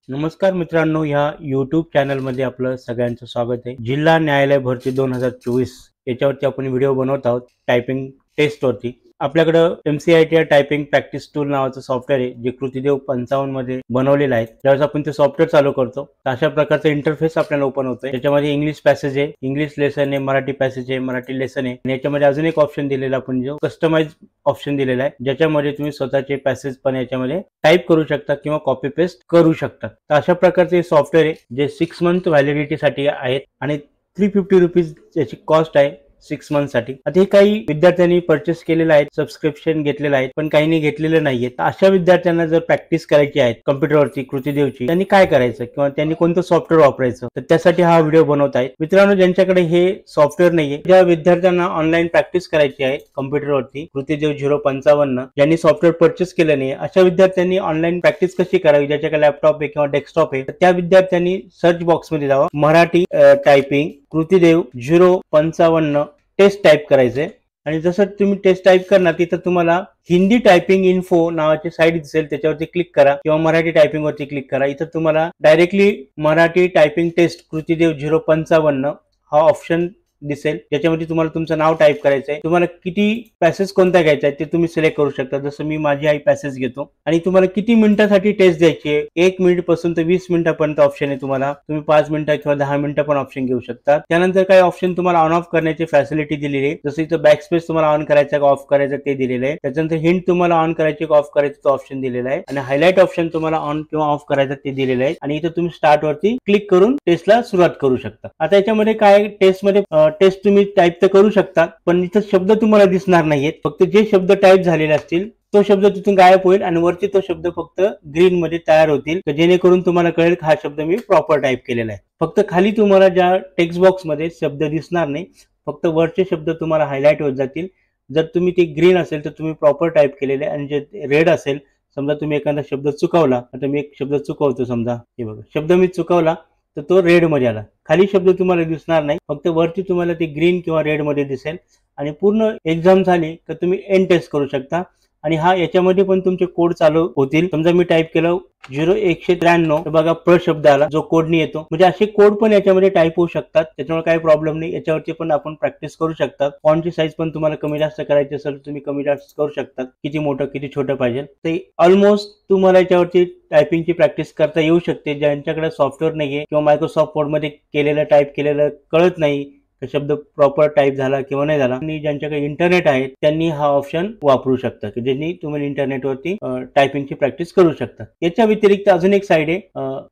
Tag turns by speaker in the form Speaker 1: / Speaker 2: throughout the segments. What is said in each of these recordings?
Speaker 1: नमस्कार मित्रांनो, ह्या यूट्यूब चॅनलमध्ये आपलं सगळ्यांचं स्वागत आहे। जिल्हा न्यायालय भरती 2024 याच्यावरती आपण व्हिडिओ बनवत आहोत टायपिंग टेस्टवरती। आपल्याकडे MCIT टायपिंग प्रॅक्टिस टूल नावाचं सॉफ्टवेअर आहे, जे कृतीदेव 55 मध्ये बनवलेलं आहे। ज्यावेळेस आपण ते सॉफ्टवेअर चालू करतो तर अशा प्रकारचं इंटरफेस आपल्याला ओपन होतंय। त्याच्यामध्ये इंग्लिश पॅसेज आहे, इंग्लिश लेसन आहे, मराठी पॅसेज आहे, मराठी लेसन आहे आणि याच्यामध्ये अजून एक ऑप्शन दिलेला आपण जो कस्टमाइज ऑप्शन दिलेला आहे, ज्याच्यामध्ये तुम्ही स्वतःचे पॅसेज पण याच्यामध्ये टाइप करू शकता किंवा कॉपी पेस्ट करू शकता। तर अशा प्रकारचे सॉफ्टवेअर आहे जे 6 मंथ व्हॅलिडिटीसाठी आहेत आणि 350 रुपीज याची कॉस्ट आहे 6 मंथ साठी। आता हे काही विद्यार्थ्यांनी परचेस केलेलं आहे, सबस्क्रिप्शन घेतलेलं आहे, पण काहींनी घेतलेलं नाहीये। तर अशा विद्यार्थ्यांना जर प्रॅक्टिस करायची आहे कॉम्प्युटरवरती कृतीदेवची, त्यांनी काय करायचं किंवा त्यांनी कोणतं सॉफ्टवेअर वापरायचं, तर त्यासाठी हा व्हिडिओ बनवत आहे। मित्रांनो, ज्यांच्याकडे हे सॉफ्टवेअर नाहीये, ज्या विद्यार्थ्यांना ऑनलाईन प्रॅक्टिस करायची आहे कॉम्प्युटरवरती कृतीदेव 055, ज्यांनी सॉफ्टवेअर परचेस केलं नाही, अशा विद्यार्थ्यांनी ऑनलाईन प्रॅक्टिस कशी करावी, ज्याच्याकडे लॅपटॉप आहे किंवा डेस्कटॉप आहे, तर त्या विद्यार्थ्यांनी सर्च बॉक्समध्ये जावं, मराठी टायपिंग कृतीदेव 055 टेस्ट टाइप करायचे आणि जसं तुम्ही टेस्ट टाइप करणार तिथं तुम्हाला हिंदी टायपिंग इन्फो नावाची साईट दिसेल, त्याच्यावरती क्लिक करा किंवा मराठी टायपिंग वरती क्लिक करा। इथं तुम्हाला डायरेक्टली मराठी टायपिंग टेस्ट कृतीदेव 055 हा ऑप्शन दिसेल, ज्याच्यामध्ये तुम्हाला तुमचं नाव टाइप करायचं आहे, तुम्हाला किती पॅसेज कोणता घ्यायचा आहे ते तुम्ही सिलेक्ट करू शकता। जसं मी माझी आई पॅसेज घेतो आणि तुम्हाला किती मिनिटासाठी टेस्ट द्यायची आहे, 1 मिनिट पासून तर 20 मिनिटापर्यंत ऑप्शन आहे। तुम्हाला तुम्ही 5 मिनिटं किंवा 10 मिनिटं पण ऑप्शन घेऊ शकता। त्यानंतर काही ऑप्शन तुम्हाला ऑन ऑफ करण्याची फॅसिलिटी दिलेली आहे, जसं इथं बॅक स्पेस तुम्हाला ऑन करायचं का ऑफ करायचं ते दिलेलं आहे। त्याच्यानंतर हिंट तुम्हाला ऑन करायची का ऑफ करायचं तो ऑप्शन दिलेला आहे आणि हायलाइट ऑप्शन तुम्हाला ऑन किंवा ऑफ करायचं ते दिलेलं आहे आणि इथं तुम्ही स्टार्ट वरती क्लिक करून टेस्टला सुरुवात करू शकता। आता याच्यामध्ये काय टेस्टमध्ये टेस्ट तुम्ही टाइप तर करू शकता, पण इथं शब्द तुम्हाला दिसणार नाहीयेत। फक्त जे शब्द टाइप झालेले असतील तो शब्द तिथून गायब होईल आणि वरती तो शब्द फक्त ग्रीन मध्ये तयार होतील, जेणेकरून तुम्हाला कळेल हा शब्द मी प्रॉपर टाइप केलेला आहे। फक्त खाली तुम्हाला ज्या टेक्स्ट बॉक्स मध्ये शब्द दिसणार नाही, फक्त वरचे शब्द तुम्हाला हायलाइट होत जातील। जर तुम्ही ते ग्रीन असेल तर तुम्ही प्रॉपर टाइप केलेले आणि जे रेड असेल, समजा तुम्ही एखादा शब्द चुकवला, आता मी एक शब्द चुकवतो, समजा हे बघा शब्द मी चुकवला तर तो रेड मध्ये आला। खाली शब्द तुम्हाला दिसणार नाही, फक्त वरती तुम्हाला ते ग्रीन किंवा रेड मध्ये दिसेल आणि पूर्ण एक्झाम झाली तर तुम्ही एंड टेस्ट करू शकता आणि हा याच्यामध्ये पण तुमचे कोड चालू होतील। समजा मी टाइप केलं 0193 तर बघा प्र शब्द आला जो कोडनी येतो, म्हणजे असे कोड पण याच्यामध्ये टाइप होऊ शकतात, त्याच्यामुळे काही प्रॉब्लेम नाही। याच्यावरती पण आपण प्रॅक्टिस करू शकता। फॉन्टची साईज पण तुम्हाला कमी जास्त करायची असेल तर तुम्ही कमी जास्त करू शकता, किती मोठं किती छोटं पाहिजे ते ऑलमोस्ट तुम्हाला याच्यावरती टायपिंगची प्रॅक्टिस करता येऊ शकते। ज्यांच्याकडे सॉफ्टवेअर नाहीये किंवा मायक्रोसॉफ्ट वर्ड मध्ये केलेलं टाइप केलेलं कळत नाही, शब्द प्रॉपर टाइप झाला किंवा नाही झाला, आणि ज्यांच्याकडे इंटरनेट आहे त्यांनी हा ऑप्शन वापरू शकता की ज्यांनी तुम्ही इंटरनेटवरती टायपिंगची प्रॅक्टिस करू शकता। याच्या व्यतिरिक्त अजून एक साईट आहे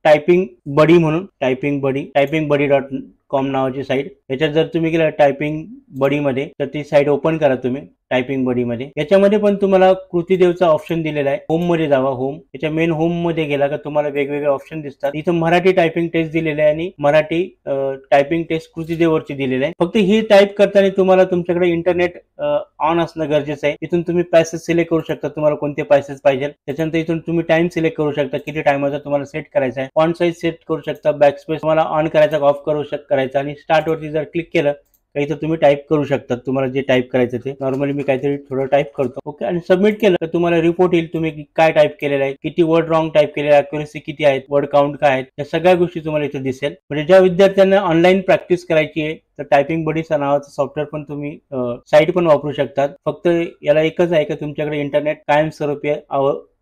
Speaker 1: टायपिंग बडी म्हणून, टायपिंगबडी.com नावाची साईट। याच्यात जर तुम्ही गेला टायपिंग बडी मध्ये तर ती साईट ओपन करा तुम्ही टायपिंग बडी मध्ये। याच्यामध्ये पण तुम्हाला कृतीदेवचा ऑप्शन दिलेला आहे, होम मध्ये जावा, होम याच्या मेन होम मध्ये गेला का तुम्हाला वेगवेगळे ऑप्शन दिसतात। इथं मराठी टायपिंग टेस्ट दिलेले आहे आणि मराठी टायपिंग टेस्ट कृतीदेववरची दिलेले आहे। फक्त ही टाइप करताना तुम्हाला तुमच्याकडे इंटरनेट ऑन असणं गरजेचं आहे। इथून तुम्ही पॅसेज सिलेक्ट करू शकता, तुम्हाला कोणते पॅसेज पाहिजे। त्याच्यानंतर इथून तुम्ही टाइम सिलेक्ट करू शकता, किती टाइमचा तुम्हाला सेट करायचा आहे। फॉन्ट साईज सेट करू शकता, बॅक स्पेस तुम्हाला ऑन करायचा ऑफ करू करायचा आणि स्टार्ट वरती जर क्लिक केलं तर तुम्ही टाइप करू शकता तुम्हाला जे टाइप करायचं ते। नॉर्मली मी काहीतरी थोडं टाइप करतो, ओके, आणि सबमिट केलं तर तुम्हाला रिपोर्ट येईल तुम्ही काय टाइप केलेलं आहे, किती वर्ड रॉंग टाइप केलेले आहे, अॅक्युरसी किती आहेत, वर्ड काउंट काय आहेत, या सगळ्या गोष्टी तुम्हाला इथे दिसेल। म्हणजे ज्या विद्यार्थ्यांना ऑनलाईन प्रॅक्टिस करायची आहे तर टायपिंग बडीचा नावाचं सॉफ्टवेअर पण तुम्ही साईट पण वापरू शकतात। फक्त याला एकच आहे की तुमच्याकडे इंटरनेट कायमस्वरूपी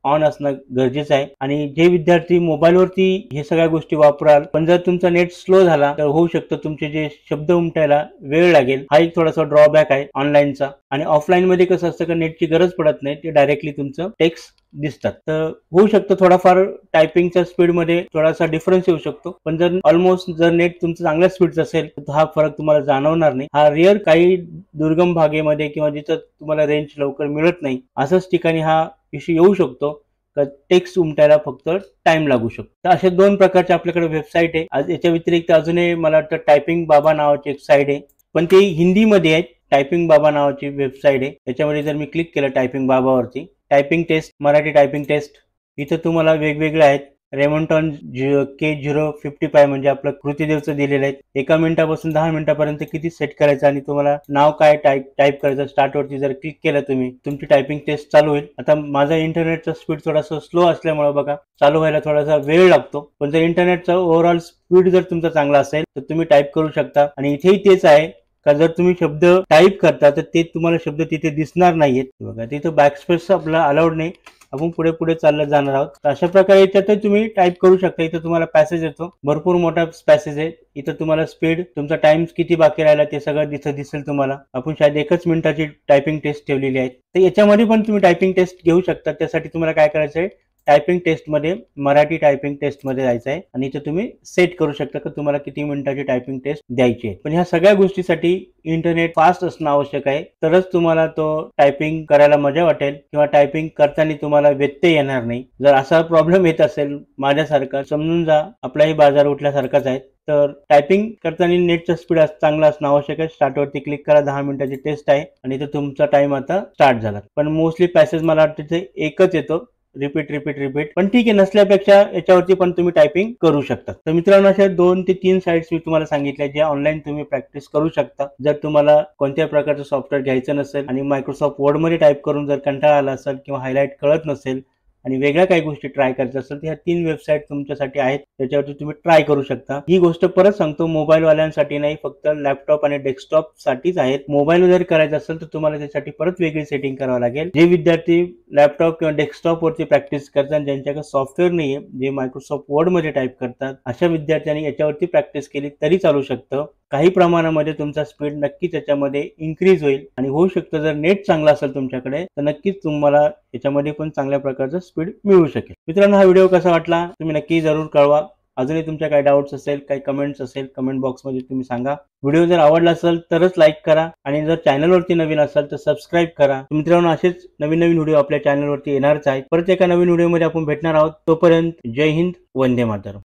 Speaker 1: ऑन असणं गरजेचं आहे आणि जे विद्यार्थी मोबाईलवरती हे सगळ्या गोष्टी वापराल, पण जर तुमचा नेट स्लो झाला तर होऊ शकतं तुमचे जे शब्द उमटायला वेळ लागेल। हा एक थोडासा ड्रॉबॅक आहे ऑनलाईनचा। आणि ऑफलाईन मध्ये कसं असतं की नेटची गरज पडत नाही, ते डायरेक्टली तुमचं टेक्स्ट दिसतात। तर होऊ शकतं थोडाफार टायपिंगच्या स्पीड मध्ये थोडासा डिफरन्स येऊ शकतो, पण जर ऑलमोस्ट जर नेट तुमचं चांगल्या स्पीडचं असेल तर हा फरक तुम्हाला जाणवणार नाही। हा रिअर काही दुर्गम भागेमध्ये किंवा जिथं तुम्हाला रेंज लवकर मिळत नाही असंच ठिकाणी हा इश्यू येऊ शकतो, टेक्स्ट उमटायला फक्त टाइम लागू शकतो। तर अशा 2 प्रकारचे आपल्याकडे वेबसाईट आहे। आज याच्या व्यतिरिक्त अजूनही मला वाटतं टायपिंग बाबा नावाची एक साईट आहे, पण ते हिंदीमध्ये आहे। टायपिंग बाबा नावाची वेबसाईट आहे, त्याच्यामध्ये जर मी क्लिक केलं टायपिंग बाबावरती, typing test, Marathi typing test, इथं तुम्हाला वेगवेगळे आहेत रेमॉन्टॉन K055 म्हणजे आपलं कृतीदेवचं दिलेलं आहे. 1 मिनिटापासून 10 मिनिटापर्यंत किती सेट करायचं आणि तुम्हाला नाव काय टाईप करायचं. स्टार्ट वरती जर क्लिक केलं तुम्ही, तुमची टायपिंग टेस्ट चालू होईल. आता माझा इंटरनेटचा स्पीड थोडासा स्लो असल्यामुळे बघा चालू व्हायला थोडासा वेळ लागतो, पण जर इंटरनेटचा ओव्हरऑल स्पीड जर तुमचा चांगला असेल तर तुम्ही टाईप करू शकता. आणि इथेही तेच आहे का जर तुम्ही शब्द टाईप करता तर ते तुम्हाला शब्द तिथे दिसणार नाहीयेत. बघा तिथं बॅकस्पेस आपल्याला अलाउड नाही, आपण पुढे पुढे चालत जाणार आहोत. तर अशा प्रकारे याच्यात तुम्ही टाईप करू शकता. इथं तुम्हाला पॅसेज येतो, भरपूर मोठा पॅसेज आहे. इथं तुम्हाला स्पीड, तुमचा टाइम किती बाकी राहिला ते सगळं तिथं दिसेल तुम्हाला. आपण शायद 1 मिनिटाची टायपिंग टेस्ट ठेवलेली आहे, तर याच्यामध्ये पण तुम्ही टायपिंग टेस्ट घेऊ शकता. त्यासाठी तुम्हाला काय करायचं आहे, टायपिंग टेस्ट मध्ये मराठी टायपिंग टेस्ट मध्ये जायचं आहे आणि इथे तुम्ही सेट करू शकता की तुम्हाला किती मिनिटाची टायपिंग टेस्ट द्यायची आहे. पण ह्या सगळ्या गोष्टीसाठी इंटरनेट फास्ट असणं आवश्यक आहे, तरच तुम्हाला तो टायपिंग करायला मजा वाटेल किंवा टायपिंग करताना तुम्हाला व्यत्यय येणार नाही. जर असा प्रॉब्लेम येत असेल माझ्यासारखा, समजून जा आपलाही बाजार उठल्यासारखाच आहे. तर टायपिंग करताना नेटचा स्पीड चांगला असणं आवश्यक आहे. स्टार्ट वरती क्लिक करा, 10 मिनिटाची टेस्ट आहे आणि इथे तुमचा टाइम आता स्टार्ट झाला. पण मोस्टली पॅसेज मला वाटतं तिथे एकच येतो, रिपीट. पण ठीक आहे, नसल्यापेक्षा याच्यावरती पण तुम्ही टायपिंग करू शकता. तर मित्रांनो, अशा 2 ते 3 साइट्स मी तुम्हाला सांगितल्या ज्या ऑनलाईन तुम्ही प्रॅक्टिस करू शकता. जर तुम्हाला कोणत्या प्रकारचं सॉफ्टवेअर घ्यायचं नसेल आणि मायक्रोसॉफ्ट वर्ड मध्ये टाईप करून जर कंटाळा आला असेल किंवा हायलाइट कळत नसेल आणि वेगळ्या काही गोष्टी ट्राय करायच्या असेल तर ह्या 3 वेबसाईट तुमच्यासाठी आहेत, त्याच्यावरती तुम्ही ट्राय करू शकता. ही गोष्ट परत सांगतो, मोबाईल वाल्यांसाठी नाही, फक्त लॅपटॉप आणि डेस्कटॉप साठीच आहेत. मोबाईल जर करायचं असेल तर तुम्हाला त्यासाठी परत वेगळी सेटिंग करावं लागेल. जे विद्यार्थी लॅपटॉप किंवा डेस्कटॉप वरती प्रॅक्टिस करतात, ज्यांच्याकडे सॉफ्टवेअर नाहीये, जे मायक्रोसॉफ्ट वर्ड मध्ये टाईप करतात, अशा विद्यार्थ्यांनी याच्यावरती प्रॅक्टिस केली तरी चालू शकतं. काही प्रमाणामध्ये तुमचा स्पीड नक्कीच त्याच्यामध्ये इन्क्रीज होईल आणि होऊ शकतं जर नेट चांगला असेल तुमच्याकडे तर नक्कीच तुम्हाला याच्यामध्ये पण चांगल्या प्रकारचं स्पीड मिळू शकेल. मित्रांनो, हा व्हिडिओ कसा वाटला तुम्ही नक्की जरूर कळवा. अजूनही तुमच्या काही डाऊट्स असेल, काही कमेंट्स असेल, कमेंट बॉक्समध्ये तुम्ही सांगा. व्हिडिओ जर आवडला असेल तरच लाईक करा आणि जर चॅनलवरती नवीन असाल तर सबस्क्राईब करा. मित्रांनो, असेच नवीन व्हिडिओ आपल्या चॅनलवरती येणारच आहेत. परत एका नवीन व्हिडिओमध्ये आपण भेटणार आहोत. तोपर्यंत जय हिंद, वंदे मातरम.